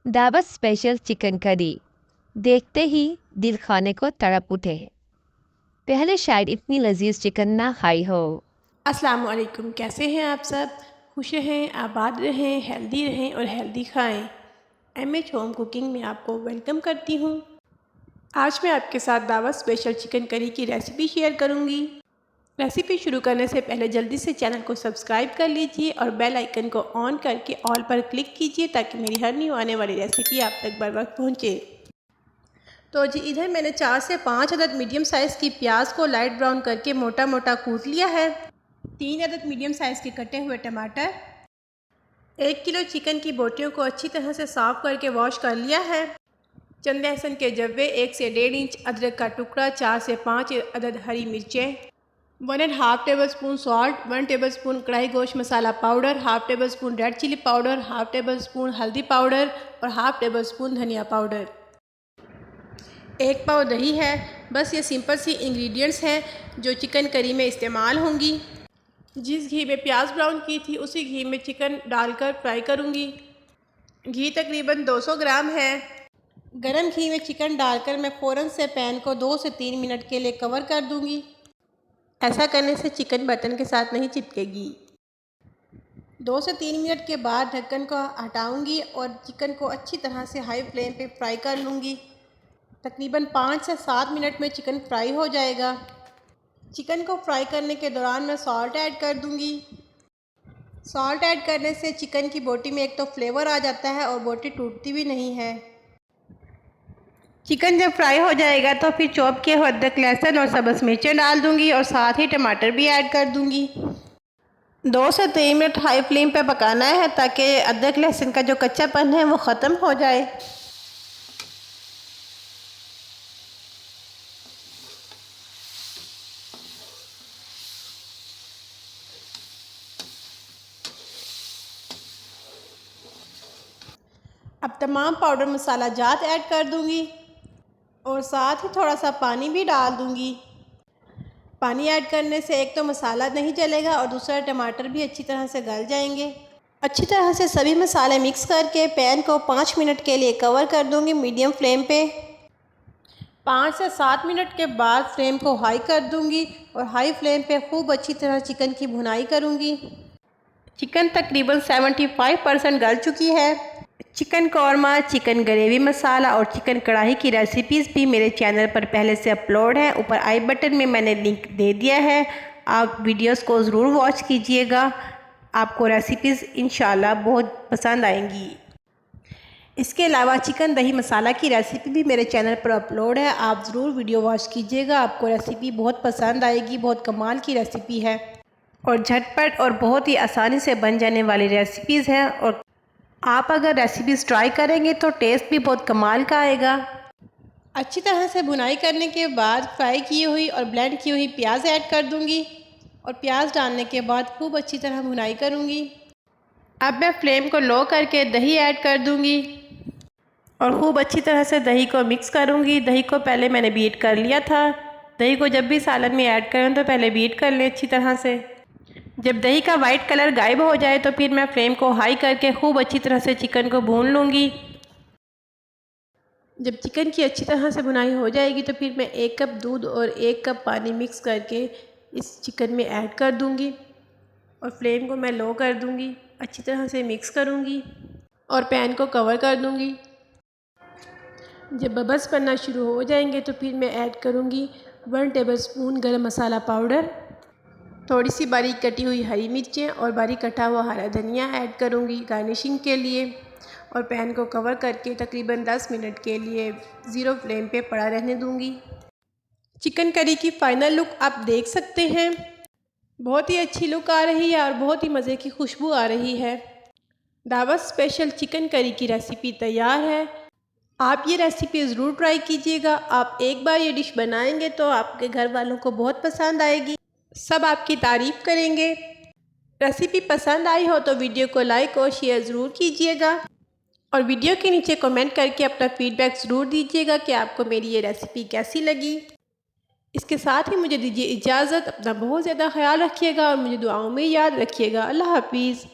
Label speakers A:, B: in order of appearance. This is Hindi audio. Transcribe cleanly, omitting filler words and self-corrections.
A: दावत स्पेशल चिकन करी देखते ही दिल खाने को तड़प उठे। पहले शायद इतनी लजीज चिकन ना खाई हो।
B: अस्सलाम वालेकुम, कैसे हैं आप सब? खुश रहें, आबाद रहें, हेल्दी रहें और हेल्दी खाएं। एमएच होम कुकिंग में आपको वेलकम करती हूँ। आज मैं आपके साथ दावत स्पेशल चिकन करी की रेसिपी शेयर करूँगी। रेसिपी शुरू करने से पहले जल्दी से चैनल को सब्सक्राइब कर लीजिए और बेल आइकन को ऑन करके ऑल पर क्लिक कीजिए ताकि मेरी हर न्यू आने वाली रेसिपी आप तक बर वक्त पहुँचे। तो जी इधर मैंने 4 से 5 अदद मीडियम साइज़ की प्याज को लाइट ब्राउन करके मोटा मोटा कूट लिया है। 3 अदद मीडियम साइज़ के कटे हुए टमाटर, 1 किलो चिकन की बोटियों को अच्छी तरह से साफ़ करके वॉश कर लिया है। चंद लहसुन के जब्बे, 1 से 1.5 इंच अदरक का टुकड़ा, 4 से 5 अदद हरी मिर्चें, 1.5 tablespoon salt, 1 tablespoon कढ़ाई गोश्त मसाला powder, half tablespoon red chilli powder, half tablespoon हल्दी पाउडर और हाफ टेबल स्पून धनिया पाउडर। 1 पाव दही है। बस ये सिंपल सी इंग्रेडिएंट्स हैं जो चिकन करी में इस्तेमाल होंगी। जिस घी में प्याज ब्राउन की थी उसी घी में चिकन डालकर फ्राई करूँगी। घी तकरीबन 200 ग्राम है। गरम घी में चिकन डालकर मैं फ़ौरन से पैन को 2 से 3 मिनट के लिए कवर कर दूँगी। ऐसा करने से चिकन बर्तन के साथ नहीं चिपकेगी। 2 से 3 मिनट के बाद ढक्कन को हटाऊँगी और चिकन को अच्छी तरह से हाई फ्लेम पे फ्राई कर लूँगी। तकरीबन 5 से 7 मिनट में चिकन फ्राई हो जाएगा। चिकन को फ्राई करने के दौरान मैं सॉल्ट ऐड कर दूंगी। सॉल्ट ऐड करने से चिकन की बोटी में एक तो फ्लेवर आ जाता है और बोटी टूटती भी नहीं है। चिकन जब फ्राई हो जाएगा तो फिर चॉप किए हुए अदरक, लहसुन और सब्ज़ मिर्चें डाल दूंगी और साथ ही टमाटर भी ऐड कर दूंगी। 2 से 3 मिनट हाई फ्लेम पे पकाना है ताकि अदरक लहसुन का जो कच्चापन है वो ख़त्म हो जाए। अब तमाम पाउडर मसाला जात ऐड कर दूंगी और साथ ही थोड़ा सा पानी भी डाल दूंगी। पानी ऐड करने से एक तो मसाला नहीं जलेगा और दूसरा टमाटर भी अच्छी तरह से गल जाएंगे। अच्छी तरह से सभी मसाले मिक्स करके पैन को 5 मिनट के लिए कवर कर दूंगी मीडियम फ्लेम पे। 5 से 7 मिनट के बाद फ्लेम को हाई कर दूंगी और हाई फ्लेम पे खूब अच्छी तरह चिकन की भुनाई करूंगी। चिकन तकरीबन 75% गल चुकी है। चिकन कौरमा, चिकन ग्रेवी मसाला और चिकन कढ़ाई की रेसिपीज़ भी मेरे चैनल पर पहले से अपलोड है। ऊपर आई बटन में मैंने लिंक दे दिया है, आप वीडियोस को ज़रूर वॉच कीजिएगा। आपको रेसिपीज़ इंशाल्लाह बहुत पसंद आएंगी। इसके अलावा चिकन दही मसाला की रेसिपी भी मेरे चैनल पर अपलोड है, आप ज़रूर वीडियो वॉच कीजिएगा। आपको रेसिपी बहुत पसंद आएगी। बहुत कमाल की रेसिपी है और झटपट और बहुत ही आसानी से बन जाने वाली रेसिपीज़ हैं और आप अगर रेसिपीज़ ट्राई करेंगे तो टेस्ट भी बहुत कमाल का आएगा। अच्छी तरह से भुनाई करने के बाद फ्राई की हुई और ब्लेंड की हुई प्याज ऐड कर दूंगी और प्याज डालने के बाद खूब अच्छी तरह भुनाई करूंगी। अब मैं फ्लेम को लो करके दही ऐड कर दूंगी और खूब अच्छी तरह से दही को मिक्स करूंगी। दही को पहले मैंने बीट कर लिया था। दही को जब भी सालन में ऐड करें तो पहले बीट कर लें अच्छी तरह से। जब दही का वाइट कलर गायब हो जाए तो फिर मैं फ्लेम को हाई करके खूब अच्छी तरह से चिकन को भून लूँगी। जब चिकन की अच्छी तरह से भुनाई हो जाएगी तो फिर मैं 1 कप दूध और 1 कप पानी मिक्स करके इस चिकन में ऐड कर दूँगी और फ्लेम को मैं लो कर दूँगी। अच्छी तरह से मिक्स करूँगी और पैन को कवर कर दूँगी। जब बबल्स बनना शुरू हो जाएंगे तो फिर मैं ऐड करूँगी 1 टेबल स्पून गरम मसाला पाउडर, थोड़ी सी बारीक कटी हुई हरी मिर्चें और बारीक कटा हुआ हरा धनिया ऐड करूँगी गार्निशिंग के लिए और पैन को कवर करके तकरीबन 10 मिनट के लिए ज़ीरो फ्लेम पे पड़ा रहने दूँगी। चिकन करी की फ़ाइनल लुक आप देख सकते हैं। बहुत ही अच्छी लुक आ रही है और बहुत ही मज़े की खुशबू आ रही है। दावत स्पेशल चिकन करी की रेसिपी तैयार है। आप ये रेसिपी ज़रूर ट्राई कीजिएगा। आप एक बार ये डिश बनाएंगे तो आपके घर वालों को बहुत पसंद आएगी, सब आपकी तारीफ़ करेंगे। रेसिपी पसंद आई हो तो वीडियो को लाइक और शेयर ज़रूर कीजिएगा और वीडियो के नीचे कमेंट करके अपना फीडबैक ज़रूर दीजिएगा कि आपको मेरी ये रेसिपी कैसी लगी। इसके साथ ही मुझे दीजिए इजाज़त। अपना बहुत ज़्यादा ख्याल रखिएगा और मुझे दुआओं में याद रखिएगा। अल्लाह हाफिज़।